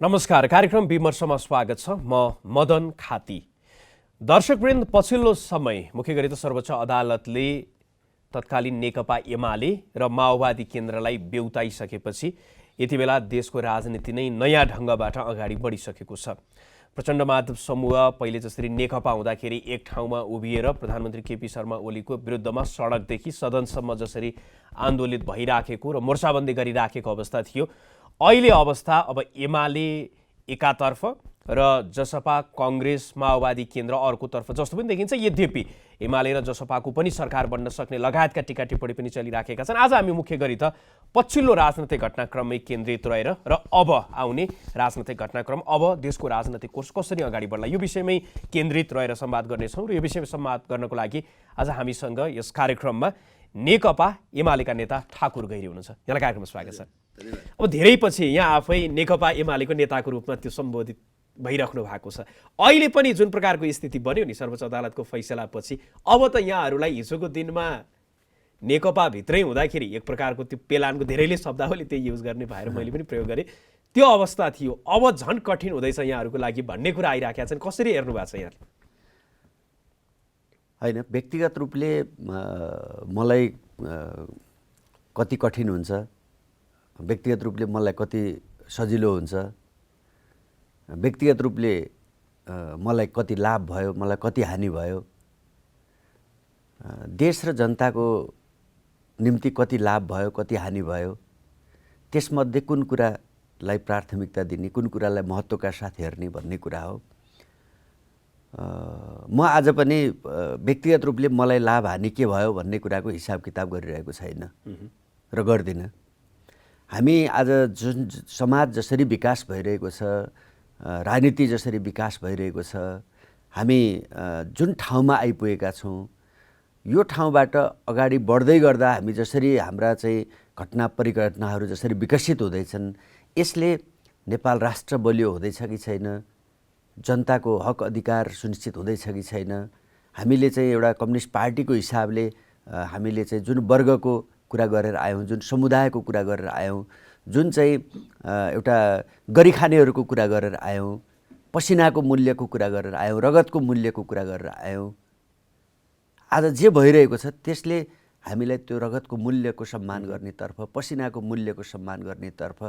नमस्कार, कार्यक्रम विमर्शमा स्वागत छ। म मदन खाती। दर्शकवृन्द, पछिल्लो समय मुख्य गरी त सर्वोच्च अदालतले तत्कालीन नेकपा एमाले र माओवादी केन्द्रलाई बेउताइसकेपछि यति बेला देशको राजनीति नै नयाँ ढङ्गबाट अगाडि बढिसकेको छ। प्रचण्ड माधव समूह पहिले जसरी नेकपा हुँदाखेरि एक ठाउँमा उभिएर प्रधानमन्त्री केपी शर्मा ओलीको विरुद्धमा सडकदेखि सदनसम्म जसरी आन्दोलित भइराखेको र मोर्चाबन्दी गरिराखेको अवस्था थियो, अहिले अवस्था अब एमाले एकातर्फ र जसपा कांग्रेस माओवादी केन्द्र अर्कोतर्फ जस्तो पनि देखिन्छ। यद्यपि एमाले र जसपाको पनि सरकार बन्न सक्ने लगायतका टिका टिप्पणी पनि चलिराखेका छन्। आज हामी मुख्य गरी त पछिल्लो राजनैतिक घटनाक्रममै केन्द्रित रहेर र अब आउने राजनैतिक घटनाक्रम, अब देशको राजनैतिक कोर्स कसरी अगाडि बढ्ला, यो विषयमै केन्द्रित रहेर संवाद गर्नेछौँ। र यो विषयमा संवाद गर्नको लागि आज हामीसँग यस कार्यक्रममा नेकपा एमालेका नेता ठाकुर गैरी हुनुहुन्छ। यहाँलाई कार्यक्रममा स्वागत छ। अब धेरै पछि यहाँ आफै नेकपा एमालेको नेताको रूपमा त्यो सम्बोधित भइराख्नु भएको छ। अहिले पनि जुन प्रकारको स्थिति बन्यो नि सर्वोच्च अदालतको फैसलापछि, अब त यहाँहरूलाई हिजोको दिनमा नेकपा भित्रै हुँदाखेरि एक प्रकारको त्यो पेलानको धेरैले शब्दावली त्यही युज गर्ने भएर मैले पनि प्रयोग गरेँ, त्यो अवस्था थियो। अब झन् कठिन हुँदैछ यहाँहरूको लागि भन्ने कुरा आइराखेका छन्। कसरी हेर्नु भएको छ यहाँले? होइन, व्यक्तिगत रूपले मलाई कति कठिन हुन्छ, व्यक्तिगत रूपले मलाई कति सजिलो हुन्छ, व्यक्तिगत रूपले मलाई कति लाभ भयो, मलाई कति हानि भयो, देश र जनताको निम्ति कति लाभ भयो, कति हानि भयो, त्यसमध्ये कुन कुरालाई प्राथमिकता दिने, कुन कुरालाई महत्त्वका साथ हेर्ने भन्ने कुरा हो। म आज पनि व्यक्तिगत रूपले मलाई लाभ हानि के भयो भन्ने कुराको हिसाब किताब गरिरहेको छैन र गर्दिनँ। हामी आज जुन समाज जसरी विकास भइरहेको छ, राजनीति जसरी विकास भइरहेको छ, हामी जुन ठाउँमा आइपुगेका छौँ, यो ठाउँबाट अगाडि बढ्दै गर्दा हामी जसरी हाम्रा चाहिँ घटना परिघटनाहरू जसरी विकसित हुँदैछन्, यसले नेपाल राष्ट्र बलियो हुँदैछ कि छैन, जनताको हक अधिकार सुनिश्चित हुँदैछ कि छैन, हामीले चाहिँ एउटा कम्युनिस्ट पार्टीको हिसाबले हामीले चाहिँ जुन वर्गको कुरा गरेर आयौँ, जुन समुदायको कुरा गरेर आयौँ, जुन चाहिँ एउटा गरिखानेहरूको कुरा गरेर आयौँ, पसिनाको मूल्यको कुरा गरेर आयौँ, रगतको मूल्यको कुरा गरेर आयौँ, आज जे भइरहेको छ त्यसले हामीलाई त्यो रगतको मूल्यको सम्मान गर्नेतर्फ, पसिनाको मूल्यको सम्मान गर्नेतर्फ,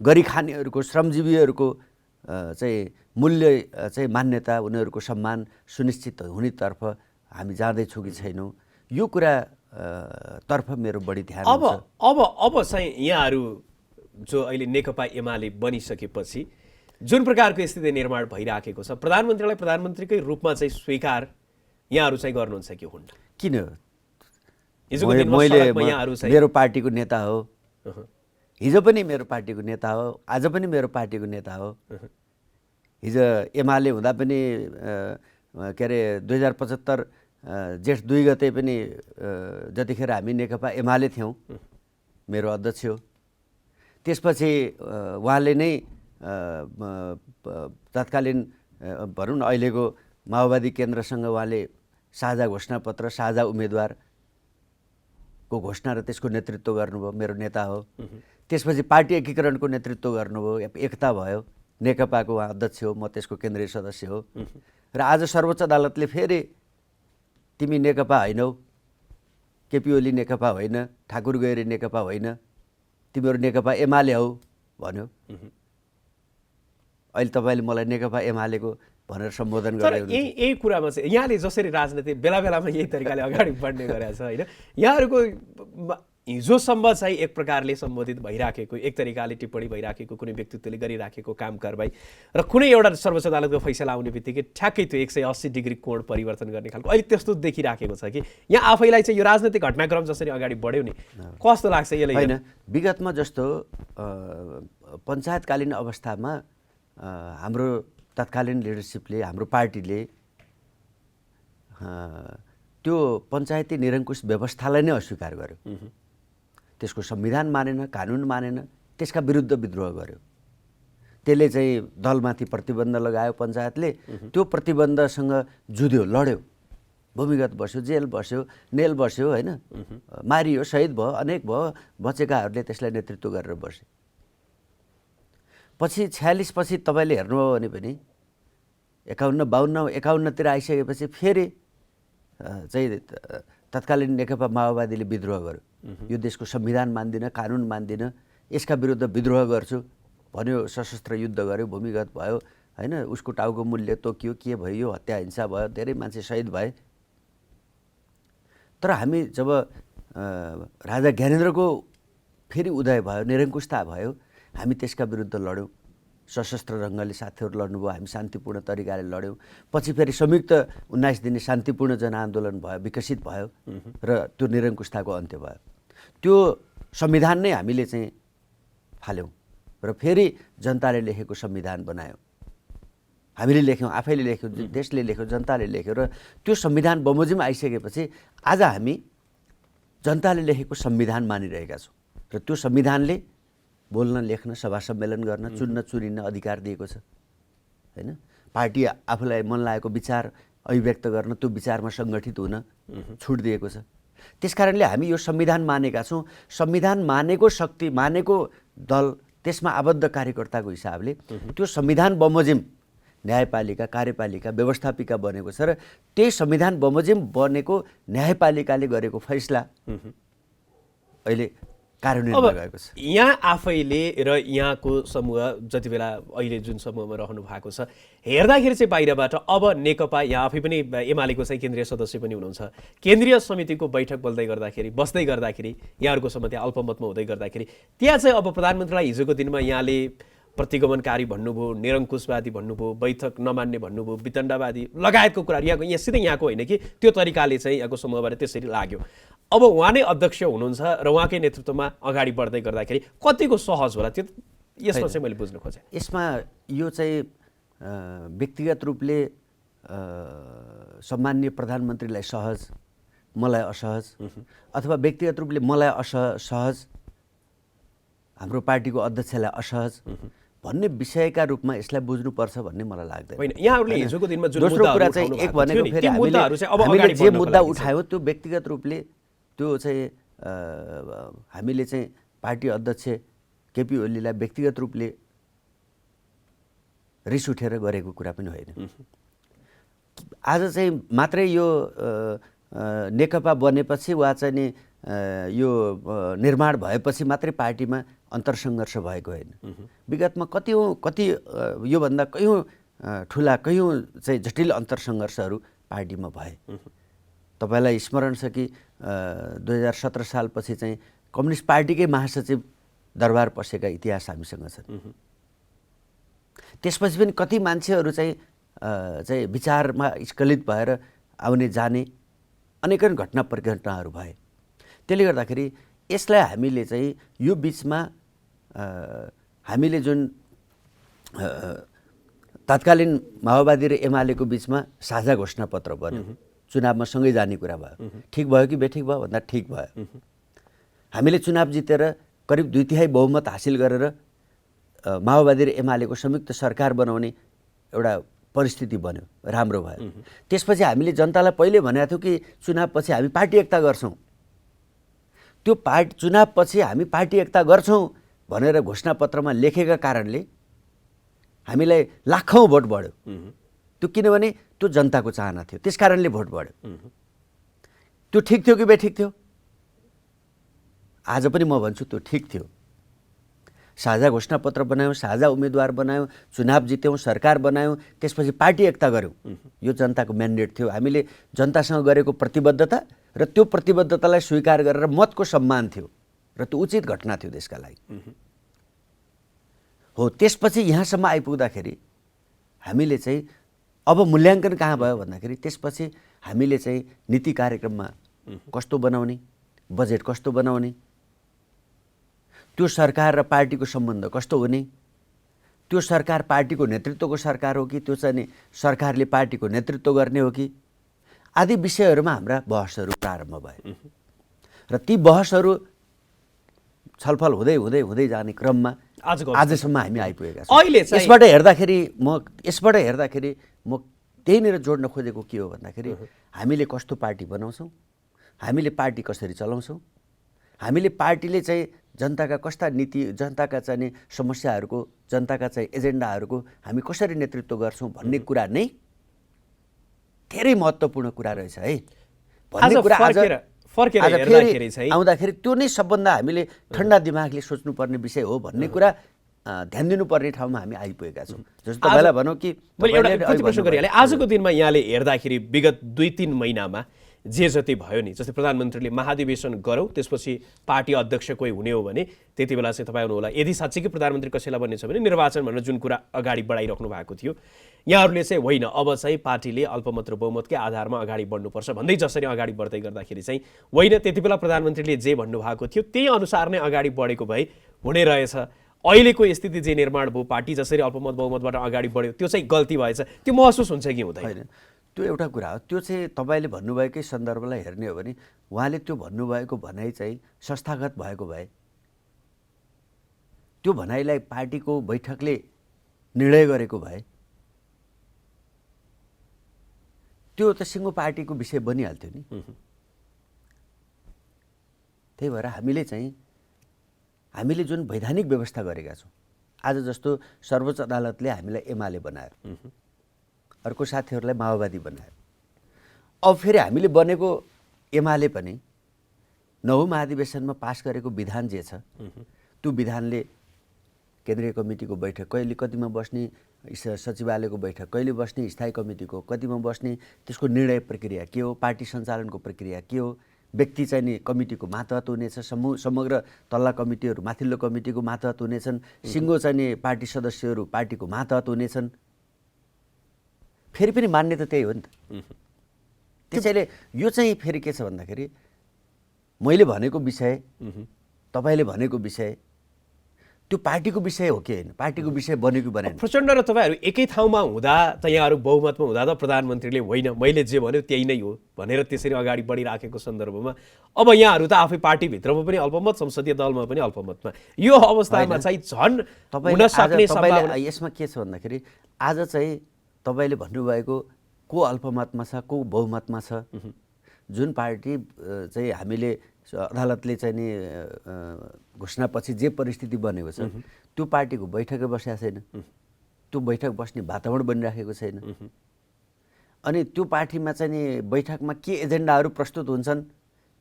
गरिखानेहरूको, श्रमजीवीहरूको चाहिँ मूल्य चाहिँ मान्यता, उनीहरूको सम्मान सुनिश्चित हुनेतर्फ हामी जाँदैछौँ कि छैनौँ, यो कुरा तर्फ मेरो बढी ध्यान हुन्छ। अब चाहिँ यहाँहरू जो अहिले नेकपा एमाले बनिसकेपछि जुन प्रकारको स्थिति निर्माण भइराखेको छ, प्रधानमन्त्रीलाई प्रधानमन्त्रीकै रूपमा चाहिँ स्वीकार यहाँहरू चाहिँ गर्नुहुन्छ कि हुन्न? किन? मैले मेरो पार्टीको नेता हो, हिजो पनि मेरो पार्टीको नेता हो, आज पनि मेरो पार्टीको नेता हो। हिजो एमाले हुँदा पनि के अरे 2075 जेठ 2 गते पनि जतिखेर हामी नेकपा एमाले थियौँ, मेरो अध्यक्ष हो। त्यसपछि उहाँले नै तत्कालीन भनौँ न अहिलेको माओवादी केन्द्रसँग उहाँले साझा घोषणापत्र, साझा उम्मेदवारको घोषणा र त्यसको नेतृत्व गर्नुभयो, मेरो नेता हो। त्यसपछि पार्टी एकीकरणको नेतृत्व गर्नुभयो, एकता भयो, नेकपाको उहाँ अध्यक्ष हो, म त्यसको केन्द्रीय सदस्य हो। र आज सर्वोच्च अदालतले फेरि तिमी नेकपा होइनौ, केपी ओली नेकपा होइन, ठाकुर गैरी नेकपा होइन, तिमीहरू नेकपा एमाले हौ भन्यो। अहिले तपाईँले मलाई नेकपा एमालेको भनेर सम्बोधन गरेर यही कुरामा चाहिँ यहाँले जसरी राजनीति बेला बेलामा यही तरिकाले अगाडि बढ्ने गरेछ होइन, यहाँहरूको हिजोसम्म चाहिँ एक प्रकारले सम्बोधित भइराखेको, एक तरिकाले टिप्पणी भइराखेको कुनै व्यक्तित्वले गरिराखेको काम कारबाही र कुनै एउटा सर्वोच्च अदालतको फैसला आउने बित्तिकै ठ्याक्कै त्यो 180 डिग्री कोण परिवर्तन गर्ने खालको अहिले त्यस्तो देखिराखेको छ कि यहाँ आफैलाई चाहिँ यो राजनीतिक घटनाक्रम जसरी अगाडि बढ्यो नि कस्तो लाग्छ यसले? होइन, विगतमा जस्तो पञ्चायतकालीन अवस्थामा हाम्रो तत्कालीन लिडरसिपले, हाम्रो पार्टीले त्यो पञ्चायती निरङ्कुश व्यवस्थालाई नै अस्वीकार गर्यो, त्यसको संविधान मानेन, कानुन मानेन, त्यसका विरुद्ध विद्रोह गर्यो। त्यसले चाहिँ दलमाथि प्रतिबन्ध लगायो, पञ्चायतले त्यो प्रतिबन्धसँग जुध्यो, लड्यो, भूमिगत बस्यो, जेल बस्यो, नेल बस्यो, होइन, मारियो, शहीद भयो, अनेक भयो, बचेकाहरूले त्यसलाई नेतृत्व गरेर बसे। पछि 46 पछि तपाईँले हेर्नुभयो भने पनि 51, 52, 51तिर आइसकेपछि फेरि चाहिँ तत्कालीन नेकपा माओवादीले विद्रोह गर्यो। यो देशको संविधान मान्दिनँ, कानुन मान्दिनँ, यसका विरुद्ध विद्रोह गर्छु भन्यो, सशस्त्र युद्ध गर्यो, भूमिगत भयो होइन, उसको टाउको मूल्य तोकियो, के भयो, हत्या हिंसा भयो, धेरै मान्छे शहीद भए। तर हामी जब राजा ज्ञानेन्द्रको फेरि उदय भयो, निरङ्कुशता भयो, हामी त्यसका विरुद्ध लड्यौँ। सशस्त्र ढङ्गले साथीहरू लड्नुभयो, हामी शान्तिपूर्ण तरिकाले लड्यौँ। पछि फेरि संयुक्त 19 दिने शान्तिपूर्ण जनआन्दोलन भयो, विकसित भयो र त्यो निरङ्कुशताको अन्त्य भयो। त्यो संविधान नै हामीले चाहिँ फाल्यौँ र फेरि जनताले लेखेको संविधान बनायौँ। हामीले लेख्यौँ, आफैले लेख्यौँ, देशले लेख्यो, जनताले लेख्यो र त्यो संविधान बमोजिम आइसकेपछि आज हामी जनताले लेखेको संविधान मानिरहेका छौँ र त्यो संविधानले बोल्न, लेख्न, सभा सम्मेलन गर्न, चुन्न, चुनिन अधिकार दिएको छ होइन। पार्टी आफूलाई मन लागेको विचार अभिव्यक्त गर्न, त्यो विचारमा सङ्गठित हुन छुट दिएको छ। त्यसकारणले हामी यो संविधान मानेका छौँ। संविधान मानेको शक्ति, मानेको दल, त्यसमा आबद्ध कार्यकर्ताको हिसाबले त्यो संविधान बमोजिम न्यायपालिका, कार्यपालिका, व्यवस्थापिका बनेको छ र त्यही संविधान बमोजिम बनेको न्यायपालिकाले गरेको फैसला अहिले कार्यान्वयनमा गएको छ। यहाँ आफैले र यहाँको समूह जति बेला अहिले जुन समूहमा रहनु भएको छ, हेर्दाखेरि चाहिँ बाहिरबाट अब नेकपा, यहाँ आफै पनि एमालेको चाहिँ केन्द्रीय सदस्य पनि हुनुहुन्छ, केन्द्रीय समितिको बैठक बस्दै गर्दाखेरि यहाँहरूको सम्म त्यहाँ अल्पमतमा हुँदै गर्दाखेरि त्यहाँ चाहिँ अब प्रधानमन्त्रीलाई हिजोको दिनमा यहाँले प्रतिगमनकारी भन्नुभयो, निरङ्कुशवादी भन्नुभयो, बैठक नमान्ने भन्नुभयो, वितण्डवादी लगायतको कुराहरू यहाँ सिधै यहाँको होइन कि त्यो तरिकाले चाहिँ यहाँको समूहबाट त्यसरी लाग्यो। अब उहाँ नै अध्यक्ष हुनुहुन्छ र उहाँकै नेतृत्वमा अगाडि बढ्दै गर्दाखेरि कतिको सहज होला त्यो यसमा चाहिँ मैले बुझ्न खोजेँ। यसमा यो चाहिँ व्यक्तिगत रूपले सम्माननीय प्रधानमन्त्रीलाई सहज, मलाई असहज, अथवा व्यक्तिगत रूपले मलाई सहज, हाम्रो पार्टीको अध्यक्षलाई असहज भन्ने विषयका रूपमा यसलाई बुझ्नुपर्छ भन्ने मलाई लाग्दैन। होइन, यहाँहरूले हिजोको दिनमा जुन दोस्रो कुरा चाहिँ एक भनेको फेरि हामीले जे मुद्दा उठायौँ त्यो व्यक्तिगत रूपले त्यो चाहिँ हामीले चाहिँ पार्टी अध्यक्ष केपी ओलीलाई व्यक्तिगत रूपले रिस उठेर गरेको कुरा पनि होइन। आज चाहिँ मात्रै यो नेकपा बनेपछि वा चाहिँ नि यो निर्माण भएपछि मात्रै पार्टीमा अन्तरसङ्घर्ष भएको होइन। विगतमा कति योभन्दा कयौँ ठुला, कयौँ चाहिँ जटिल अन्तरसङ्घर्षहरू पार्टीमा भए। तपाईँलाई स्मरण छ कि 2017 सालपछि चाहिँ कम्युनिस्ट पार्टीकै महासचिव दरबार पसेका इतिहास हामीसँग छन्। त्यसपछि पनि कति मान्छेहरू चाहिँ विचारमा स्खलित भएर आउने जाने अनेकन घटना परिघटनाहरू भए। त्यसले गर्दाखेरि यसलाई हामीले चाहिँ यो बिचमा हामीले जुन तत्कालीन माओवादी र एमालेको बिचमा साझा घोषणापत्र बन्यो, चुनावमा सँगै जाने कुरा भयो। ठिक भयो कि बेठिक भयो भन्दा ठिक भयो। हामीले चुनाव जितेर करिब 2/3 बहुमत हासिल गरेर माओवादी र एमालेको संयुक्त सरकार बनाउने एउटा परिस्थिति बन्यो, राम्रो भयो। त्यसपछि हामीले जनतालाई पहिले भनेको थियौँ कि चुनावपछि हामी पार्टी एकता गर्छौँ। त्यो चुनावपछि हामी पार्टी एकता गर्छौँ भनेर घोषणापत्रमा लेखेका कारणले हामीलाई लाखौँ भोट बढ्यो। त्यो किनभने त्यो जनताको चाहना थियो, त्यस कारणले भोट बढ्यो। त्यो ठिक थियो कि बेठिक थियो? आज पनि म भन्छु त्यो ठिक थियो। साझा घोषणापत्र बनायौँ, साझा उम्मेदवार बनायौँ, चुनाव जित्यौँ, सरकार बनायौँ, त्यसपछि पार्टी एकता गऱ्यौँ। यो जनताको म्यान्डेट थियो। हामीले जनतासँग गरेको प्रतिबद्धता र त्यो प्रतिबद्धतालाई स्वीकार गरेर मतको सम्मान थियो र त्यो उचित घटना थियो देशका लागि। हो, त्यसपछि यहाँसम्म आइपुग्दाखेरि हामीले चाहिँ अब मूल्याङ्कन कहाँ भयो भन्दाखेरि त्यसपछि हामीले चाहिँ नीति कार्यक्रममा कस्तो बनाउने, बजेट कस्तो बनाउने, त्यो सरकार र पार्टीको सम्बन्ध कस्तो हुने, त्यो सरकार पार्टीको नेतृत्वको सरकार हो कि त्यो चाहिँ सरकारले पार्टीको नेतृत्व गर्ने हो कि, आदि विषयहरूमा हाम्रा बहसहरू प्रारम्भ भए र ती बहसहरू छलफल हुँदै हुँदै हुँदै जाने क्रममा आजसम्म हामी आइपुगेका छौँ। यसबाट हेर्दाखेरि म त्यहीँनिर जोड्न खोजेको के हो भन्दाखेरि हामीले कस्तो पार्टी बनाउँछौँ, हामीले पार्टी कसरी चलाउँछौँ, हामीले पार्टीले चाहिँ जनताका कस्ता नीति, जनताका चाहिँ समस्याहरूको, जनताका चाहिँ एजेन्डाहरूको हामी कसरी नेतृत्व गर्छौँ भन्ने कुरा नै धेरै महत्त्वपूर्ण कुरा रहेछ है भन्ने कुरा आज हेर्दाखेरि चाहिँ आउँदाखेरि त्यो नै सबभन्दा हामीले ठन्डा दिमागले सोच्नुपर्ने विषय हो भन्ने कुरा ध्यान दिनुपर्ने ठाउँमा हामी आइपुगेका छौँ। जस्तो तपाईँलाई भनौँ कि मैले एउटा प्रतिप्रश्न गरिहालेँ। आजको दिनमा यहाँले हेर्दाखेरि विगत 2-3 महिनामा जे जति भयो नि, जस्तै प्रधानमन्त्रीले महाधिवेशन गरौँ त्यसपछि पार्टी अध्यक्ष कोही हुने हो भने त्यति बेला चाहिँ तपाईँ हुनुहोला, यदि साँच्चीकै प्रधानमन्त्री कसैलाई बन्ने छ भने निर्वाचन भनेर जुन कुरा अगाडि बढाइराख्नु भएको थियो, यहाँहरूले चाहिँ होइन अब चाहिँ पार्टीले अल्पमत र बहुमतकै आधारमा अगाडि बढ्नुपर्छ भन्दै जसरी अगाडि बढ्दै गर्दाखेरि चाहिँ होइन त्यति बेला प्रधानमन्त्रीले जे भन्नुभएको थियो त्यही अनुसार नै अगाडि बढेको भए हुने रहेछ। अहिलेको स्थिति जे निर्माण भयो, पार्टी जसरी अल्पमत बहुमतबाट अगाडि बढ्यो त्यो चाहिँ गल्ती भएछ, त्यो महसुस हुन्छ कि हुँदैन? त्यो एउटा कुरा हो। त्यो चाहिँ तपाईँले भन्नुभएकै सन्दर्भलाई हेर्ने हो भने उहाँले त्यो भन्नुभएको भनाइ चाहिँ संस्थागत भएको भए, त्यो भनाइलाई पार्टीको बैठकले निर्णय गरेको भए त्यो त सिङ्गो पार्टीको विषय बनिहाल्थ्यो नि। त्यही भएर हामीले जुन वैधानिक व्यवस्था गरेका छौँ, आज जस्तो सर्वोच्च अदालतले हामीलाई एमाले बनायो, अर्को साथीहरूलाई माओवादी बनायो, अब फेरि हामीले बनेको एमाले पनि 9औं महाधिवेशनमा पास गरेको विधान जे छ त्यो विधानले केन्द्रीय कमिटीको बैठक कहिले कतिमा बस्ने, सचिवालयको बैठक कहिले बस्ने, स्थायी कमिटीको कतिमा बस्ने, त्यसको निर्णय प्रक्रिया के हो, पार्टी सञ्चालनको प्रक्रिया के हो, व्यक्ति चाहिँ नि कमिटीको मातहत हुनेछ, समग्र तल्ला कमिटीहरू माथिल्लो कमिटीको मातहत हुनेछन्, सिङ्गो चाहिँ नि पार्टी सदस्यहरू पार्टीको मातहत हुनेछन्। फेरि पनि मान्ने त त्यही हो नि त। त्यसैले यो चाहिँ फेरि के छ भन्दाखेरि मैले भनेको विषय, तपाईँले भनेको विषय त्यो पार्टीको विषय हो कि होइन, पार्टीको विषय बनेको बनेन। प्रचण्ड र तपाईँहरू एकै ठाउँमा हुँदा त यहाँहरू बहुमतमा हुँदा त प्रधानमन्त्रीले होइन मैले जे भन्यो त्यही नै हो भनेर त्यसरी अगाडि बढिराखेको सन्दर्भमा अब यहाँहरू त आफै पार्टीभित्रमा पनि अल्पमत, संसदीय दलमा पनि अल्पमतमा, यो अवस्थामा चाहिँ झन् हुन सक्ने सम्भावना यसमा के छ भन्दाखेरि आज चाहिँ तपाईँले भन्नुभएको को अल्पमतमा छ, को बहुमतमा छ, जुन पार्टी चाहिँ हामीले अदालतले चाहिँ नि घोषणापछि जे परिस्थिति बनेको छ त्यो पार्टीको बैठकै बसेको छैन, त्यो बैठक बस्ने वातावरण बनिराखेको छैन। अनि त्यो पार्टीमा चाहिँ नि बैठकमा के एजेन्डाहरू प्रस्तुत हुन्छन्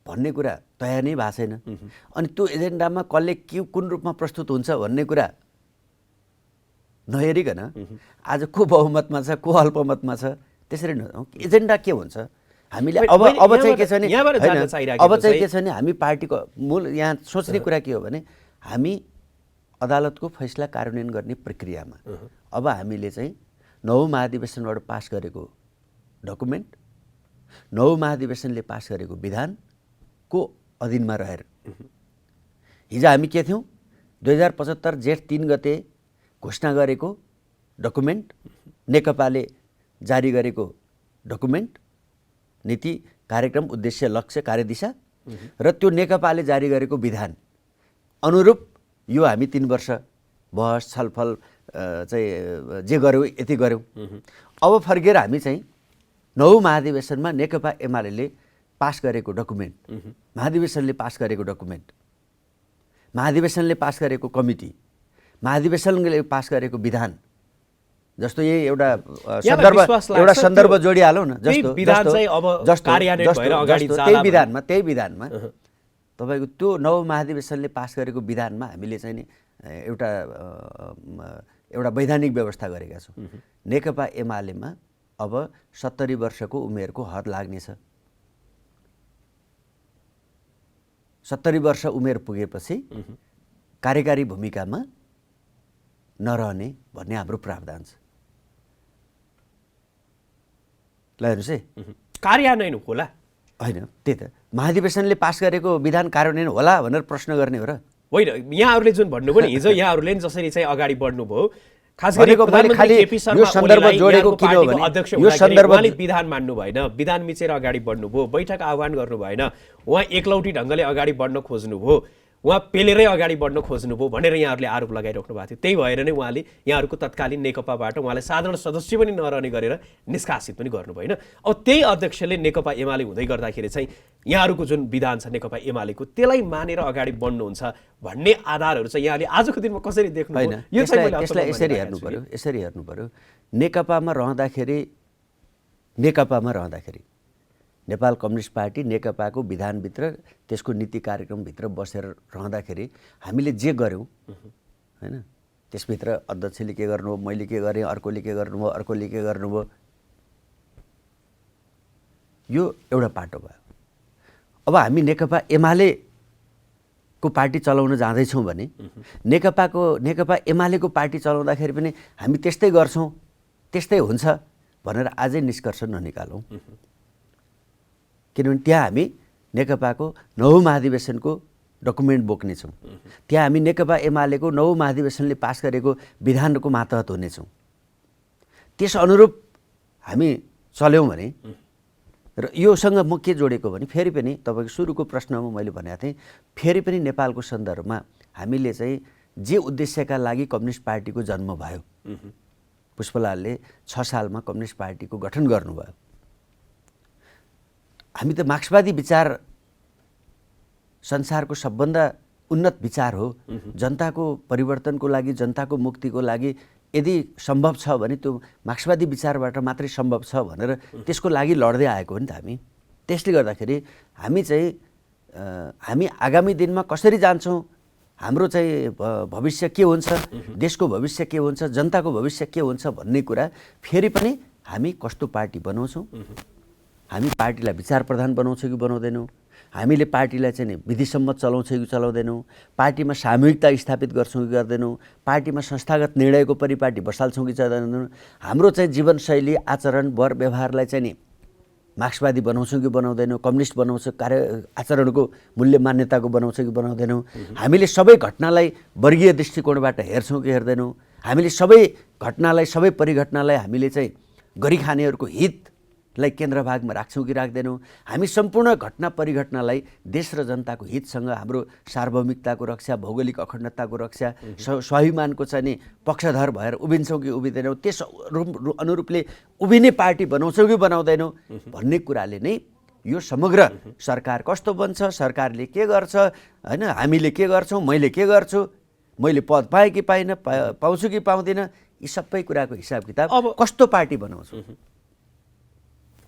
भन्ने कुरा तयार नै भएको छैन। अनि त्यो एजेन्डामा कसले के कुन रूपमा प्रस्तुत हुन्छ भन्ने कुरा नहेरिकन आज को बहुमतमा छ, को अल्पमतमा छ त्यसरी एजेन्डा के हुन्छ हामीले अब चाहिँ के छ नि, अब चाहिँ के छ नि, हामी पार्टीको मूल यहाँ सोच्ने कुरा के हो भने हामी अदालतको फैसला कार्यान्वयन गर्ने प्रक्रियामा अब हामीले चाहिँ 9औं महाधिवेशनबाट पास गरेको डकुमेन्ट, 9औं महाधिवेशनले पास गरेको विधानको अधीनमा रहेर हिजो हामी के थियौँ 2075 जेठ 3 गते घोषणा गरेको डकुमेन्ट, नेकपाले जारी गरेको डकुमेन्ट, नीति, कार्यक्रम, उद्देश्य, लक्ष्य, कार्यदिशा र त्यो नेकपाले जारी गरेको विधान अनुरूप यो हामी 3 वर्ष बहस छलफल चाहिँ जे गर्यौँ यति गर्यौँ। अब फर्केर हामी चाहिँ 9औं महाधिवेशनमा नेकपा एमाले पास गरेको डकुमेन्ट, महाधिवेशनले पास गरेको डकुमेन्ट, महाधिवेशनले पास गरेको कमिटी, महाधिवेशनले पास गरेको विधान, जस्तो यही एउटा सन्दर्भ जोडिहालौँ न, त्यही विधानमा तपाईँको त्यो 9औं महाधिवेशनले पास गरेको विधानमा हामीले चाहिँ नि एउटा वैधानिक व्यवस्था गरेका छौँ। नेकपा एमालेमा अब 70 वर्षको उमेरको हद लाग्नेछ। 70 वर्ष उमेर पुगेपछि कार्यकारी भूमिकामा नरहने भन्ने हाम्रो प्रावधान छ। ल हेर्नुहोस् है, कार्यान्वयन होला होइन, त्यही त महाधिवेशनले पास गरेको विधान कार्यान्वयन होला भनेर प्रश्न गर्ने हो र होइन? यहाँहरूले जुन भन्नुभयो नि हिजो, यहाँहरूले जसरी चाहिँ अगाडि बढ्नुभयो, खास गरी यो सन्दर्भ जोडेको किन हो भने यो सन्दर्भले विधान मान्नु भएन, विधान मिचेर अगाडि बढ्नुभयो, बैठक आह्वान गर्नु भएन, उहाँ एकलौटी ढङ्गले अगाडि बढ्न खोज्नुभयो, उहाँ पेलेरै अगाडि बढ्न खोज्नुभयो भनेर यहाँहरूले आरोप लगाइराख्नु भएको थियो। त्यही भएर नै उहाँले यहाँहरूको तत्कालीन नेकपाबाट उहाँलाई साधारण सदस्य पनि नरहने गरेर निष्कासित पनि गर्नुभयो होइन। अब त्यही अध्यक्षले नेकपा एमाले हुँदै गर्दाखेरि चाहिँ यहाँहरूको जुन विधान छ नेकपा एमालेको त्यसलाई मानेर अगाडि बढ्नुहुन्छ भन्ने आधारहरू चाहिँ यहाँले आजको दिनमा कसरी देख्नु? होइन, त्यसलाई यसरी हेर्नु पर्यो। नेकपामा रहँदाखेरि नेपाल कम्युनिस्ट पार्टी नेकपाको विधानभित्र त्यसको नीति कार्यक्रमभित्र बसेर रहँदाखेरि हामीले जे गर्यौँ होइन, त्यसभित्र अध्यक्षले के गर्नुभयो, मैले के गरेँ, अर्कोले के गर्नुभयो, अर्कोले के गर्नुभयो, यो एउटा पाटो भयो। अब हामी नेकपा एमालेको पार्टी चलाउन जाँदैछौँ भने नेकपा एमालेको पार्टी चलाउँदाखेरि पनि हामी त्यस्तै गर्छौँ, त्यस्तै हुन्छ भनेर आजै निष्कर्ष ननिकालौँ। किनभने त्यहाँ हामी नेकपाको 9औं महाधिवेशनको डकुमेन्ट बोक्नेछौँ। त्यहाँ हामी नेकपा एमालेको 9औं महाधिवेशनले पास गरेको विधानको मातहत हुनेछौँ। त्यस अनुरूप हामी चल्यौँ भने र योसँग म के जोडेको भने फेरि पनि तपाईँको सुरुको प्रश्नमा मैले भनेको थिएँ, फेरि पनि नेपालको सन्दर्भमा हामीले चाहिँ जे उद्देश्यका लागि कम्युनिस्ट पार्टीको जन्म भयो, पुष्पलालले 6 सालमा कम्युनिस्ट पार्टीको गठन गर्नुभयो। हामी त मार्क्सवादी विचार संसारको सबभन्दा उन्नत विचार हो, जनताको परिवर्तनको लागि, जनताको मुक्तिको लागि यदि सम्भव छ भने त्यो मार्क्सवादी विचारबाट मात्रै सम्भव छ भनेर त्यसको लागि लड्दै आएको हो नि त हामी। त्यसले गर्दाखेरि हामी आगामी दिनमा कसरी जान्छौँ, हाम्रो चाहिँ भविष्य के हुन्छ, देशको भविष्य के हुन्छ, जनताको भविष्य के हुन्छ भन्ने कुरा फेरि पनि हामी कस्तो पार्टी बनाउँछौँ, हामी पार्टीलाई विचार प्रधान बनाउँछौँ कि बनाउँदैनौँ, हामीले पार्टीलाई चाहिँ नि विधिसम्मत चलाउँछौँ कि चलाउँदैनौँ, पार्टीमा सामूहिकता स्थापित गर्छौँ कि गर्दैनौँ, पार्टीमा संस्थागत निर्णयको परिपाटी बसाल्छौँ कि चलाउँदैनौँ, हाम्रो चाहिँ जीवनशैली आचरण वर व्यवहारलाई चाहिँ नि मार्क्सवादी बनाउँछौँ कि बनाउँदैनौँ, कम्युनिस्ट बनाउँछौँ, आचरणको मूल्य मान्यताको बनाउँछौँ कि बनाउँदैनौँ, हामीले सबै घटनालाई वर्गीय दृष्टिकोणबाट हेर्छौँ कि हेर्दैनौँ, हामीले सबै घटनालाई, सबै परिघटनालाई हामीले चाहिँ गरिखानेहरूको हितलाई केन्द्रभागमा राख्छौँ कि राख्दैनौँ, हामी सम्पूर्ण घटना परिघटनालाई देश र जनताको हितसँग, हाम्रो सार्वभौमिकताको रक्षा, भौगोलिक अखण्डताको रक्षा, स्वाभिमानको चाहिँ नि पक्षधर भएर उभिन्छौँ कि उभिँदैनौँ, त्यस अनुरूपले उभिने पार्टी बनाउँछौँ कि बनाउँदैनौँ भन्ने कुराले नै यो समग्र सरकार कस्तो बन्छ, सरकारले के गर्छ होइन, हामीले के गर्छौँ, मैले के गर्छु, मैले पद पाएँ कि पाइनँ, पाउँछु कि पाउँदिनँ, यी सबै कुराको हिसाब किताब कस्तो पार्टी बनाउँछु।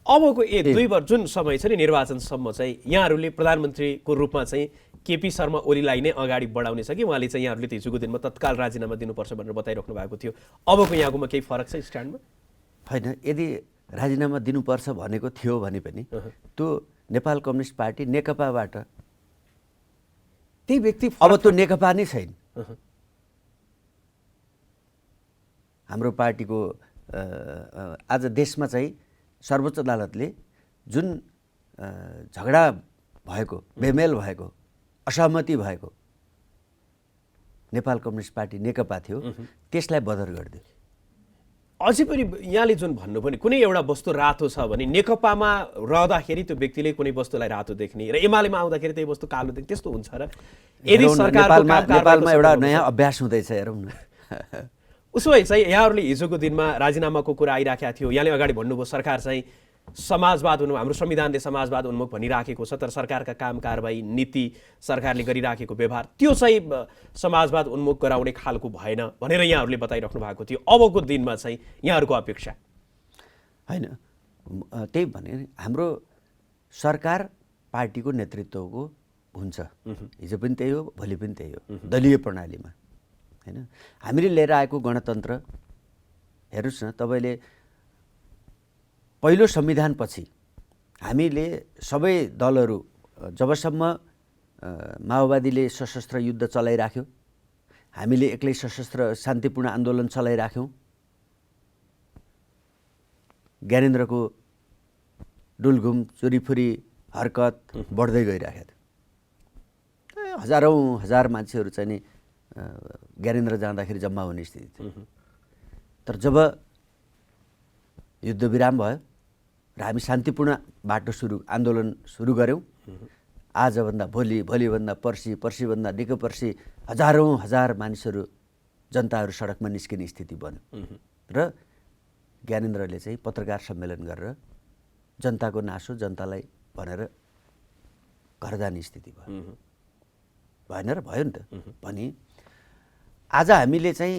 अबको 2 वर्ष जुन समय छ नि निर्वाचनसम्म चाहिँ यहाँहरूले प्रधानमन्त्रीको रूपमा चाहिँ केपी शर्मा ओलीलाई नै अगाडि बढाउने छ कि उहाँले चाहिँ यहाँहरूले हिजोको दिनमा तत्काल राजीनामा दिनुपर्छ भनेर बताइराख्नु भएको थियो। अबको यहाँकोमा केही फरक छ स्ट्यान्डमा? होइन, यदि राजीनामा दिनुपर्छ भनेको थियो भने पनि त्यो नेपाल कम्युनिस्ट पार्टी नेकपाबाट त्यही व्यक्ति अब त्यो नेकपा नै छैन। हाम्रो पार्टीको आज देशमा चाहिँ सर्वोच्च अदालतले जुन झगडा भएको, बेमेल भएको, असहमति भएको नेपाल कम्युनिस्ट पार्टी नेकपा थियो, त्यसलाई बदर गरिदियो। अझै पनि यहाँले जुन भन्नु पनि कुनै एउटा वस्तु रातो छ भने नेकपामा रहँदाखेरि त्यो व्यक्तिले कुनै वस्तुलाई रातो देख्ने र एमालेमा आउँदाखेरि त्यही वस्तु कालो देख्ने, त्यस्तो हुन्छ र यदि नेपालमा एउटा नयाँ अभ्यास हुँदैछ हेरौँ न। उसो भए चाहिँ यहाँहरूले हिजोको दिनमा राजीनामाको कुरा आइराखेको थियो, यहाँले अगाडि भन्नुभयो सरकार चाहिँ समाजवाद उन्मुख, हाम्रो संविधानले समाजवाद उन्मुख भनिराखेको छ, तर सरकारका काम कारबाही, नीति, सरकारले गरिराखेको व्यवहार त्यो चाहिँ समाजवाद उन्मुख गराउने खालको भएन भनेर यहाँहरूले बताइराख्नु भएको थियो। अबको दिनमा चाहिँ यहाँहरूको अपेक्षा? होइन, त्यही भने हाम्रो सरकार पार्टीको नेतृत्वको हुन्छ, हिजो पनि त्यही हो, भोलि पनि त्यही हो, दलीय प्रणालीमा होइन। हामीले लिएर आएको गणतन्त्र हेर्नुहोस् न, तपाईँले पहिलो संविधानपछि हामीले सबै दलहरू जबसम्म माओवादीले सशस्त्र युद्ध चलाइराख्यो, हामीले एक्लै सशस्त्र शान्तिपूर्ण आन्दोलन चलाइराख्यौँ, ज्ञानेन्द्रको डुलघुम चोरीफुरी हरकत बढ्दै गइराखेको थियो। हजार मान्छेहरू चाहिँ नि ज्ञानेन्द्र जाँदाखेरि जम्मा हुने स्थिति थियो। तर जब युद्धविराम भयो र हामी शान्तिपूर्ण बाटो आन्दोलन सुरु गऱ्यौँ, आजभन्दा भोलि, भोलिभन्दा पर्सि, पर्सिभन्दा निकै पर्सि हजारौँ हजार मानिसहरू जनताहरू सडकमा निस्किने स्थिति बन्यो र ज्ञानेन्द्रले चाहिँ पत्रकार सम्मेलन गरेर जनताको नासो जनतालाई भनेर घर जाने स्थिति भयो। भएन र? भयो नि त। भने आज हामीले चाहिँ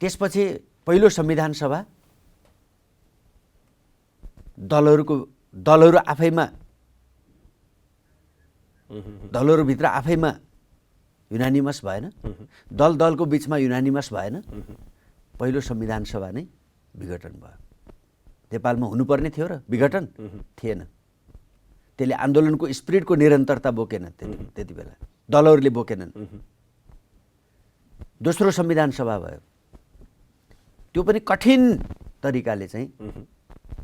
त्यसपछि पहिलो संविधान सभा दलहरू आफैमा दलहरूभित्र आफैमा युनानिमस भएन, दलको बिचमा युनानिमस भएन, पहिलो संविधान सभा नै विघटन भयो। नेपालमा हुनुपर्ने थियो र विघटन थिएन। त्यसले आन्दोलनको स्पिरिटको निरन्तरता बोकेन त्यति बेला, दलहरूले बोकेनन्। दोस्रो संविधान सभा भयो, त्यो पनि कठिन तरिकाले चाहिँ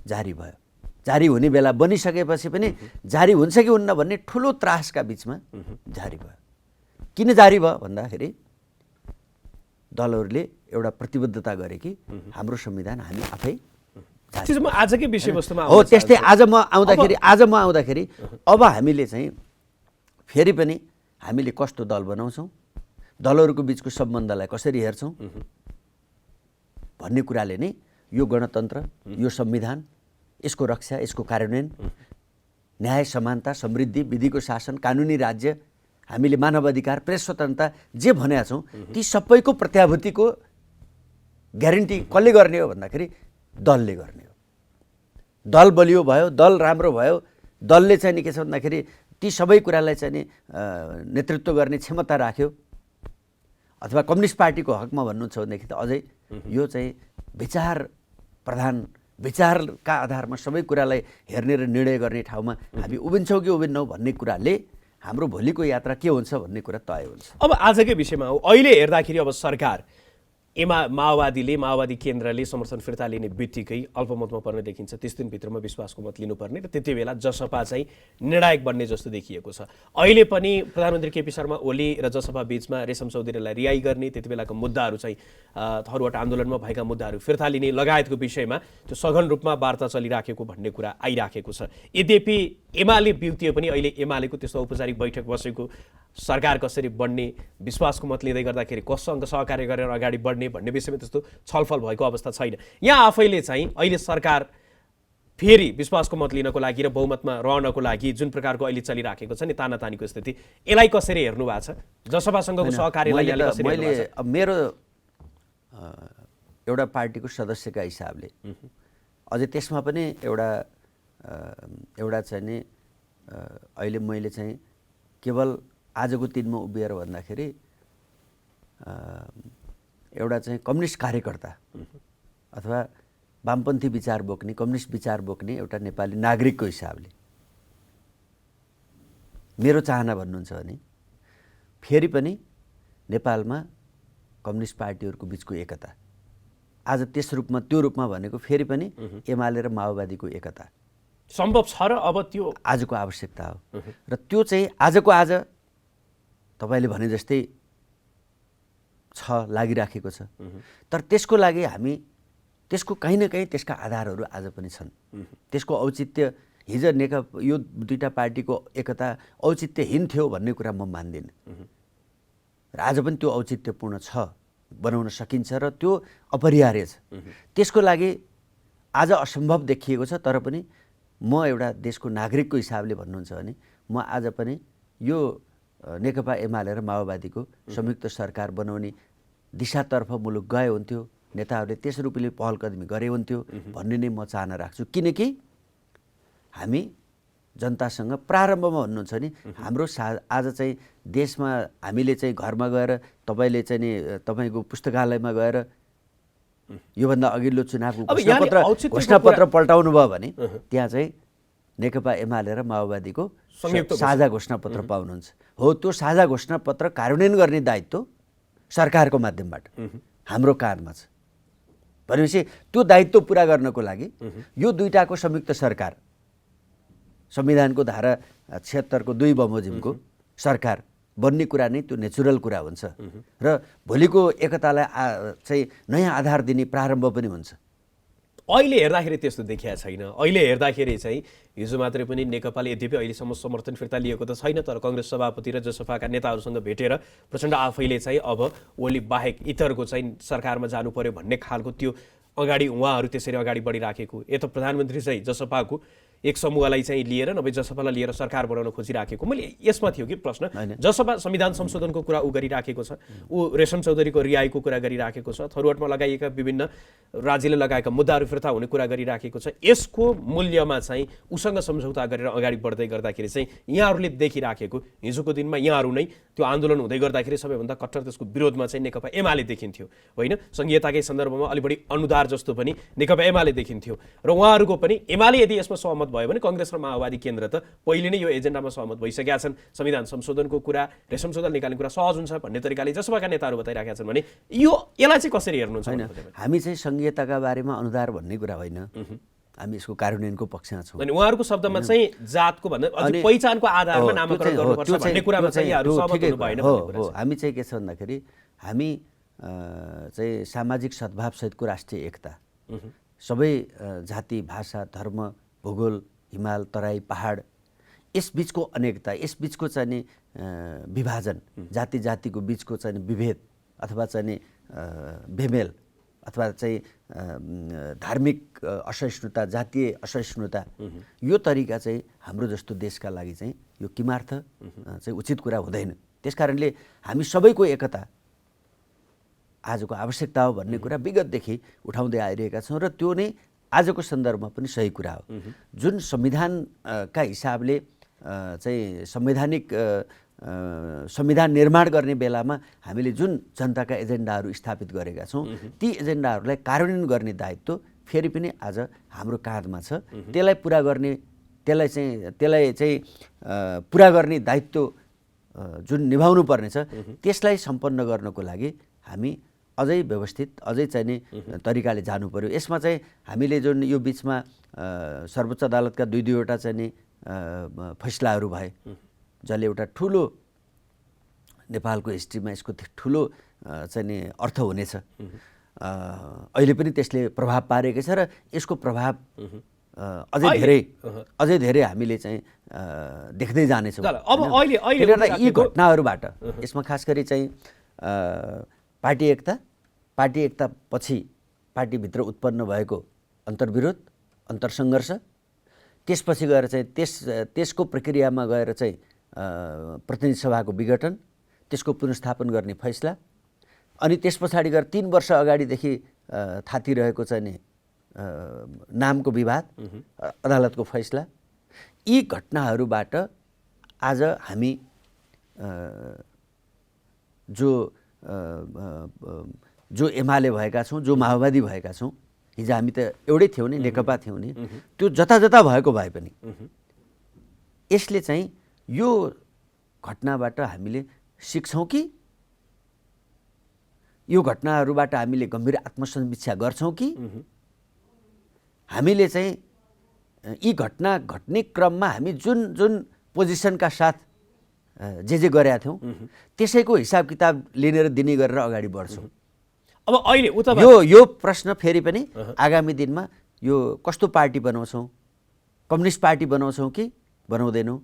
जारी भयो। जारी हुने बेला बनिसकेपछि पनि जारी हुन्छ कि हुन्न भन्ने ठुलो त्रासका बिचमा जारी भयो। किन जारी भयो भन्दाखेरि दलहरूले एउटा प्रतिबद्धता गरे कि हाम्रो संविधान हामी आफै आजकै विषयवस्तुमा हो। त्यस्तै आज म आउँदाखेरि अब हामीले चाहिँ फेरि पनि हामीले कस्तो दल बनाउँछौँ, दलहरूको बिचको सम्बन्धलाई कसरी हेर्छौँ भन्ने कुराले नै यो गणतन्त्र, यो संविधान, यसको रक्षा, यसको कार्यान्वयन, न्याय, समानता, समृद्धि, विधिको शासन, कानुनी राज्य, हामीले मानवाधिकार, प्रेस स्वतन्त्रता जे भनेका छौँ ती सबैको प्रत्याभूतिको ग्यारेन्टी कसले गर्ने हो भन्दाखेरि दलले गर्ने हो। दल बलियो भयो, दल राम्रो भयो, दलले चाहिँ नि के छ भन्दाखेरि ती सबै कुरालाई चाहिँ नि नेतृत्व गर्ने क्षमता राख्यो। अथवा कम्युनिस्ट पार्टीको हकमा भन्नुहुन्छ भनेदेखि त अझै यो चाहिँ विचार प्रधान, विचारका आधारमा सबै कुरालाई हेर्ने र निर्णय गर्ने ठाउँमा हामी उभिन्छौँ कि उभिन्नौँ भन्ने कुराले हाम्रो भोलिको यात्रा के हुन्छ भन्ने कुरा तय हुन्छ। अब आजकै विषयमा हो, अहिले हेर्दाखेरि अब सरकार माओवादी केन्द्रले समर्थन फिर्ता लिने बित्तिकै अल्पमतमा पर्ने देखिन्छ। 30 दिनभित्रमा विश्वासको मत लिनुपर्ने र त्यति बेला जसपा चाहिँ निर्णायक बन्ने जस्तो देखिएको छ। अहिले पनि प्रधानमन्त्री केपी शर्मा ओली र जसपा बीचमा रेशम चौधरीलाई रिहाई गर्ने, त्यति बेलाको मुद्दाहरू चाहिँ थरुवाट आन्दोलनमा भएका मुद्दाहरू फिर्ता लिने लगायतको विषयमा त्यो सघन रूपमा वार्ता चलिराखेको भन्ने कुरा आइराखेको छ। यद्यपि एमाले बिउतिए पनि अहिले एमालेको त्यस्तो औपचारिक बैठक बसेको, सरकार कसरी बढ्ने, विश्वासको मत लिँदै गर्दाखेरि कससँग सहकार्य गरेर अगाडि बढ्ने भन्ने विषयमा त्यस्तो छलफल भएको अवस्था छैन। यहाँ आफैले चाहिँ अहिले सरकार फेरि विश्वासको मत लिनको लागि र बहुमतमा रहनको लागि जुन प्रकारको अहिले चलिराखेको छ नि तानातानीको स्थिति, यसलाई कसरी हेर्नु भएको छ? जसपासँगको सहकार्यलाई मैले मेरो एउटा पार्टीको सदस्यका हिसाबले अझै त्यसमा पनि एउटा चाहिँ नि अहिले मैले चाहिँ केवल आजको दिनमा उभिएर भन्दाखेरि एउटा चाहिँ कम्युनिस्ट कार्यकर्ता अथवा वामपन्थी विचार बोक्ने, कम्युनिस्ट विचार बोक्ने एउटा नेपाली नागरिकको हिसाबले मेरो चाहना भन्नुहुन्छ भने फेरि पनि नेपालमा कम्युनिस्ट पार्टीहरूको बिचको एकता, आज त्यस रूपमा त्यो रूपमा भनेको फेरि पनि एमाले र माओवादीको एकता सम्भव छ र अब त्यो आजको आवश्यकता हो। र त्यो चाहिँ आजको आज तपाईँले भने जस्तै छ, लागिराखेको छ। तर त्यसको लागि हामी त्यसको कहीँ न कहीँ त्यसका आधारहरू आज पनि छन्। त्यसको औचित्य हिजो यो दुईटा पार्टीको एकता औचित्यहीन थियो भन्ने कुरा म मान्दिनँ। र आज पनि त्यो औचित्यपूर्ण छ, बनाउन सकिन्छ र त्यो अपरिहार्य छ। त्यसको लागि आज असम्भव देखिएको छ, तर पनि म एउटा देशको नागरिकको हिसाबले भन्नुहुन्छ भने म आज पनि यो नेकपा एमाले र माओवादीको संयुक्त सरकार बनाउने दिशातर्फ मुलुक गए हुन्थ्यो, नेताहरूले त्यस रूपले पहल कदमी गरे हुन्थ्यो भन्ने नै म चाहना राख्छु। किनकि हामी जनतासँग प्रारम्भमा भन्नुहुन्छ नि हाम्रो आज चाहिँ देशमा हामीले चाहिँ घरमा गएर तपाईँले चाहिँ नि तपाईँको पुस्तकालयमा गएर योभन्दा अघिल्लो चुनावको घोषणापत्र पल्टाउनु भयो भने त्यहाँ चाहिँ नेकपा एमाले र माओवादीको साझा घोषणापत्र पाउनुहुन्छ। हो, त्यो साझा घोषणापत्र कार्यान्वयन गर्ने दायित्व सरकारको माध्यमबाट हाम्रो काँधमा छ। भनेपछि त्यो दायित्व पुरा गर्नको लागि यो दुईटाको संयुक्त सरकार, संविधानको धारा 76 को 2 बमोजिमको सरकार बन्ने कुरा नै त्यो नेचुरल कुरा हुन्छ र भोलिको एकतालाई चाहिँ नयाँ आधार दिने प्रारम्भ पनि हुन्छ। अहिले हेर्दाखेरि त्यस्तो देखिया छैन। अहिले हेर्दाखेरि चाहिँ हिजो मात्रै पनि नेकपाले यद्यपि अहिलेसम्म समर्थन फिर्ता लिएको त छैन, तर कङ्ग्रेस सभापति र जसपाका नेताहरूसँग भेटेर प्रचण्ड आफैले चाहिँ अब ओली बाहेक इतरको चाहिँ सरकारमा जानु पर्यो भन्ने खालको त्यो अगाडि उहाँहरू त्यसरी अगाडि बढिराखेको, यता प्रधानमन्त्री चाहिँ जसपाको एक समूहलाई चाहिँ लिएर नभए जसपालाई लिएर सरकार बनाउन खोजिराखेको। मैले यसमा थियो कि प्रश्न, जसपा संविधान संशोधनको कुरा ऊ गरिराखेको छ, ऊ रेशम चौधरीको रिहाईको कुरा गरिराखेको छ, थरुवाटमा लगाइएका विभिन्न राज्यले लगाएका मुद्दाहरू फिर्ता हुने कुरा गरिराखेको छ। यसको मूल्यमा चाहिँ उसँग सम्झौता गरेर अगाडि बढ्दै गर्दाखेरि चाहिँ यहाँहरूले देखिराखेको हिजोको दिनमा यहाँहरू नै त्यो आन्दोलन हुँदै गर्दाखेरि सबैभन्दा कट्टर त्यसको विरोधमा चाहिँ नेकपा एमाले देखिन्थ्यो होइन। संघीयताकै सन्दर्भमा अलि बढी अनुदार जस्तो पनि नेकपा एमाले देखिन्थ्यो र उहाँहरूको पनि एमाले यदि यसमा सहमत भयो भने कङ्ग्रेस र माओवादी केन्द्र त पहिले नै यो एजेन्डामा सहमत भइसकेका छन्। संविधान संशोधनको कुरा, रेशम चौधरी निकाल्ने कुरा सहज हुन्छ भन्ने तरिकाले जसपाका नेताहरू बताइराखेका छन् भने यसलाई चाहिँ कसरी हेर्नुहुन्छ? हामी चाहिँ संघीयताका बारेमा अनुदार भन्ने कुरा होइन, हामी यसको कार्यान्वयनको पक्षमा छौँ। अनि उहाँहरूको शब्दमा चाहिँ जातको भन्दा अझ पहिचानको आधारमा नामाकरण गर्नुपर्छ भन्ने कुरामा चाहिँ यहाँहरू सहमत हुनु भएन भन्ने कुरा छ। हामी चाहिँ के छ भन्दाखेरि हामी चाहिँ सामाजिक सद्भावसहितको राष्ट्रिय एकता, सबै जाति, भाषा, धर्म, भूगोल, हिमाल, तराई, पहाड, यसबिचको अनेकता, यसबिचको चाहिँ नि विभाजन, जाति जातिको बिचको चाहिँ विभेद अथवा चाहिँ बेमेल अथवा चाहिँ धार्मिक असहिष्णुता, जातीय असहिष्णुता, यो तरिका चाहिँ हाम्रो जस्तो देशका लागि चाहिँ यो किमार्थ चाहिँ उचित कुरा हुँदैन। त्यसकारणले हामी सबैको एकता आजको आवश्यकता हो भन्ने कुरा विगतदेखि उठाउँदै आइरहेका छौँ र त्यो नै आजको सन्दर्भमा पनि सही कुरा हो। जुन संविधानका हिसाबले चाहिँ संविधान निर्माण गर्ने बेलामा हामीले जुन जनताका एजेन्डाहरू स्थापित गरेका छौँ ती एजेन्डाहरूलाई कार्यान्वयन गर्ने दायित्व फेरि पनि आज हाम्रो काँधमा छ। त्यसलाई पुरा गर्ने पुरा गर्ने दायित्व जुन निभाउनु पर्नेछ त्यसलाई सम्पन्न गर्नको लागि हामी अझै व्यवस्थित, अझै चाहिने तरिकाले जानु पर्यो। यसमा चाहिँ हामीले जुन यो बिचमा सर्वोच्च अदालतका दुईवटा चाहिँ फैसलाहरू भए, जसले एउटा ठुलो नेपालको हिस्ट्रीमा यसको ठुलो चाहिँ अर्थ हुनेछ, अहिले पनि त्यसले प्रभाव पारेकै छ र यसको प्रभाव अझै धेरै हामीले चाहिँ देख्दै जानेछौँ। यी घटनाहरूबाट यसमा खास गरी चाहिँ पार्टी एकता पछि पार्टीभित्र उत्पन्न भएको अन्तर्विरोध, अन्तर्सङ्घर्ष, त्यसपछि गएर चाहिँ त्यसको प्रक्रियामा गएर चाहिँ प्रतिनिधि सभाको विघटन, त्यसको पुनर्स्थापन गर्ने फैसला, अनि त्यस पछाडि गएर 3 वर्ष अगाडिदेखि थातिरहेको चाहिँ नि नामको विवाद, अदालतको फैसला, यी घटनाहरूबाट आज हामी जो एमाले भएका छौँ, जो माओवादी भएका छौँ, हिजो हामी त एउटै थियौँ नि, नेकपा थियौँ नि, त्यो जता जता भएको भए पनि यसले चाहिँ यो घटनाबाट हामीले सिक्छौँ कि यो घटनाहरूबाट हामीले गम्भीर आत्मसमीक्षा गर्छौँ कि हामीले चाहिँ यी घटना घट्ने क्रममा हामी जुन पोजिसनका साथ जे गरेका थियौँ त्यसैको हिसाब किताब लिने र दिने गरेर अगाडि बढ्छौँ। अब अहिले यो प्रश्न फेरि पनि आगामी दिनमा यो कस्तो पार्टी बनाउँछौँ, कम्युनिस्ट पार्टी बनाउँछौँ कि बनाउँदैनौँ,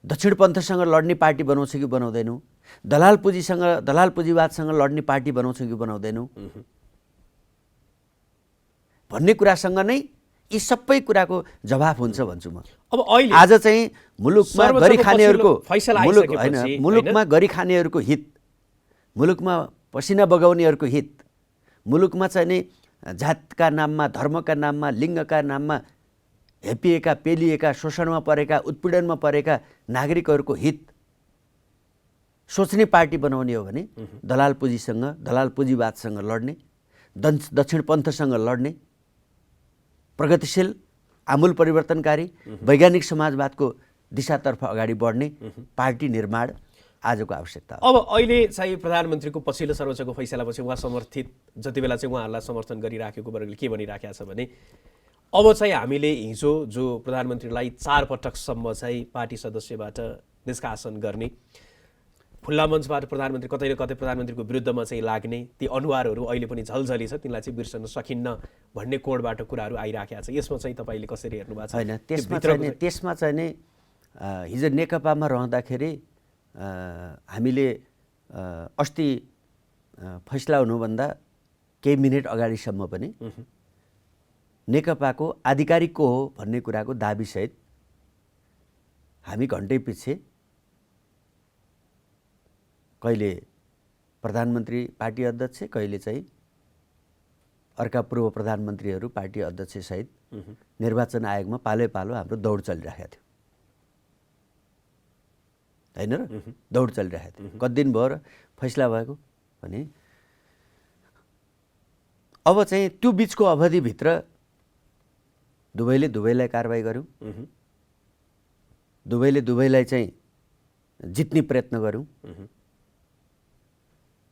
दक्षिणपन्थसँग लड्ने पार्टी बनाउँछौँ कि बनाउँदैनौँ, दलाल पुँजीवादसँग लड्ने पार्टी बनाउँछौँ कि बनाउँदैनौँ भन्ने कुरासँग नै यी सबै कुराको जवाफ हुन्छ भन्छु म। अब अहिले आज चाहिँ मुलुकमा गरी खानेहरूको हित, मुलुकमा पसिना बगाउनेहरूको हित, मुलुकमा चाहिँ नि जातका नाममा, धर्मका नाममा, लिङ्गका नाममा हेपिएका, पेलिएका, शोषणमा परेका, उत्पीडनमा परेका नागरिकहरूको हित सोच्ने पार्टी बनाउने हो भने दलाल पुँजीसँग, दलाल पुँजीवादसँग लड्ने, दक्षिणपन्थसँग लड्ने, प्रगतिशील, आमूल परिवर्तनकारी, वैज्ञानिक समाजवादको दिशातर्फ अगाडि बढ्ने पार्टी निर्माण आजको आवश्यकता हो। अब अहिले चाहिँ प्रधानमन्त्रीको पछिल्लो सर्वोच्चको फैसलापछि उहाँ समर्थित जति बेला चाहिँ उहाँहरूलाई समर्थन गरिराखेको वर्गले के भनिराखेको छ भने अब चाहिँ हामीले हिजो जो प्रधानमन्त्रीलाई 4 पटकसम्म चाहिँ पार्टी सदस्यबाट निष्कासन गर्ने खुल्ला मञ्चबाट प्रधानमन्त्री कतै न कतै प्रधानमन्त्रीको विरुद्धमा चाहिँ लाग्ने ती अनुहारहरू अहिले पनि झलझली छ, तिनलाई चाहिँ बिर्सन सकिन्न भन्ने कोडबाट कुराहरू आइराखेका छ। यसमा चाहिँ तपाईँले कसरी हेर्नु भएको छ? होइन, त्यसमा चाहिँ नि हिजो नेकपामा रहँदाखेरि हामीले अस्ति फैसला हुनुभन्दा केही मिनेट अगाडिसम्म पनि नेकपाको आधिकारिक को हो भन्ने कुराको दाबीसहित हामी घन्टै पछि कहिले प्रधानमन्त्री पार्टी अध्यक्ष, कहिले चाहिँ अर्का पूर्व प्रधानमन्त्रीहरू पार्टी अध्यक्षसहित निर्वाचन आयोगमा पालो हाम्रो दौड चलिरहेको थियो, होइन र? दौड चलिरहेको थियो। कति दिन भयो र फैसला भएको भने अब चाहिँ त्यो बिचको अवधिभित्र दुवैलाई कारबाही गर्यौँ, दुवैलाई चाहिँ जित्ने प्रयत्न गर्यौँ।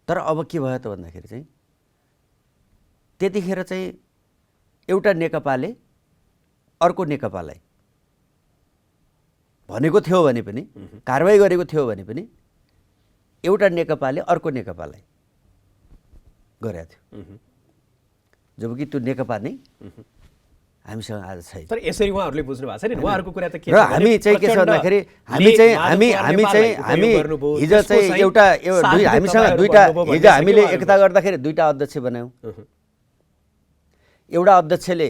तर अब के भयो त भन्दाखेरि चाहिँ त्यतिखेर चाहिँ एउटा नेकपाले अर्को नेकपालाई भनेको थियो भने पनि, कारबाही गरेको थियो भने पनि एउटा नेकपाले अर्को नेकपालाई गरेको थियो, जबकि त्यो नेकपा नै हामीसँग आज छैन। तर यसरी उहाँहरूले बुझ्नु भएको छैन नि, उहाँहरूको कुरा त के र हामी चाहिँ के छ भन्दाखेरि हामी हिजो चाहिँ हामीसँग दुईटा, हिजो हामीले एकता गर्दाखेरि दुईटा अध्यक्ष बनायौँ। एउटा अध्यक्षले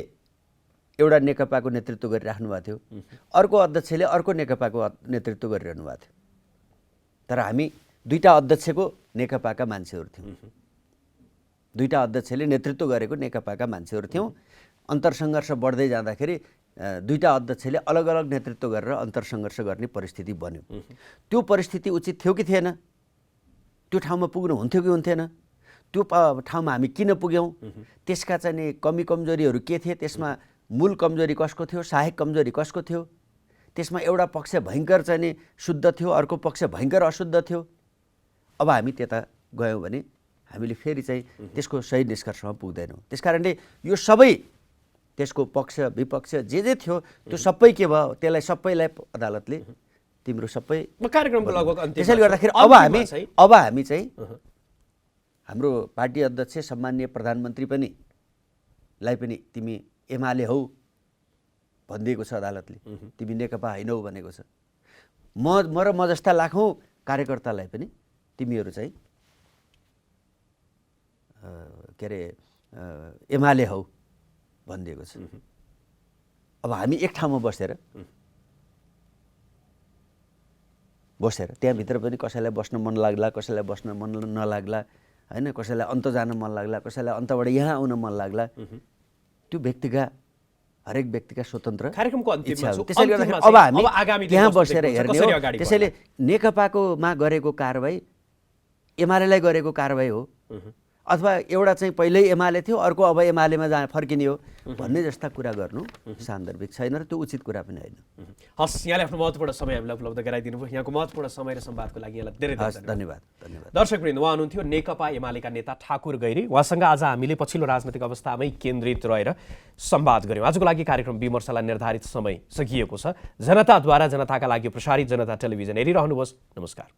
एउटा नेकपाको नेतृत्व गरिराख्नु भएको थियो, अर्को अध्यक्षले अर्को नेकपाको नेतृत्व गरिरहनु भएको थियो। तर हामी दुईटा अध्यक्षको नेकपाका मान्छेहरू थियौँ, दुईटा अध्यक्षले नेतृत्व गरेको नेकपाका मान्छेहरू थियौँ। अन्तरसङ्घर्ष बढ्दै जाँदाखेरि दुईटा अध्यक्षले अलग अलग नेतृत्व गरेर अन्तरसङ्घर्ष गर्ने परिस्थिति बन्यो। त्यो परिस्थिति उचित थियो कि थिएन? त्यो ठाउँमा पुग्नु हुन्थ्यो कि हुन्थेन? त्यो ठाउँमा हामी किन पुग्यौँ? त्यसका चाहिँ नि कमी कमजोरीहरू के थिए? त्यसमा मूल कमजोरी कसको थियो? सहायक कमजोरी कसको थियो? त्यसमा एउटा पक्ष भयङ्कर चाहिँ नि शुद्ध थियो, अर्को पक्ष भयङ्कर अशुद्ध थियो। अब हामी त्यता गयौँ भने हामीले फेरि चाहिँ त्यसको सही निष्कर्षमा पुग्दैनौँ। त्यसकारणले यो सबै त्यसको पक्ष विपक्ष जे थियो त्यो सबै के भयो, त्यसलाई सबैलाई अदालतले तिम्रो सबै कार्यक्रमको लगभग अन्तिम। त्यसैले गर्दाखेरि अब हामी चाहिँ हाम्रो पार्टी अध्यक्ष सम्माननीय प्रधानमन्त्री पनि लाई पनि तिमी एमाले हौ भनिदिएको छ अदालतले, तिमी नेकपा होइनौ भनेको छ। म र म जस्ता लाखौँ कार्यकर्तालाई पनि तिमीहरू चाहिँ के अरे एमाले हौ भनिदिएको छ। अब हामी एक ठाउँमा बसेर त्यहाँभित्र पनि कसैलाई बस्न मन लाग्ला, कसैलाई बस्न मन नलाग्ला, होइन, कसैलाई अन्त जान मन लाग्ला, कसैलाई अन्तबाट यहाँ आउन मन लाग्ला। त्यो हरेक व्यक्तिका स्वतन्त्र कार्यक्रमको अन्तिममा इच्छा हो। त्यसैले गर्दाखेरि अब हामी त्यहाँ बसेर हेर्ने हो। त्यसैले नेकपाकोमा गरेको कारबाही एमालेलाई गरेको कारबाही हो, अथवा एउटा चाहिँ पहिल्यै एमाले थियो अर्को अब एमालेमा फर्किने हो भन्ने जस्ता कुरा गर्नु सान्दर्भिक छैन र त्यो उचित कुरा पनि होइन। हस्, यहाँले आफ्नो महत्त्वपूर्ण समय हामीलाई उपलब्ध गराइदिनु भयो। यहाँको महत्त्वपूर्ण समय र संवादको लागि यहाँलाई धेरै धन्यवाद। दर्शकवृन्द, उहाँ हुनुहुन्थ्यो नेकपा एमालेका नेता ठाकुर गैरी। उहाँसँग आज हामीले पछिल्लो राजनैतिक अवस्थामै केन्द्रित रहेर संवाद गऱ्यौँ। आजको लागि कार्यक्रम विमर्शलाई निर्धारित समय सकिएको छ। जनताद्वारा जनताका लागि प्रसारित जनता टेलिभिजन हेरिरहनुहोस्। नमस्कार।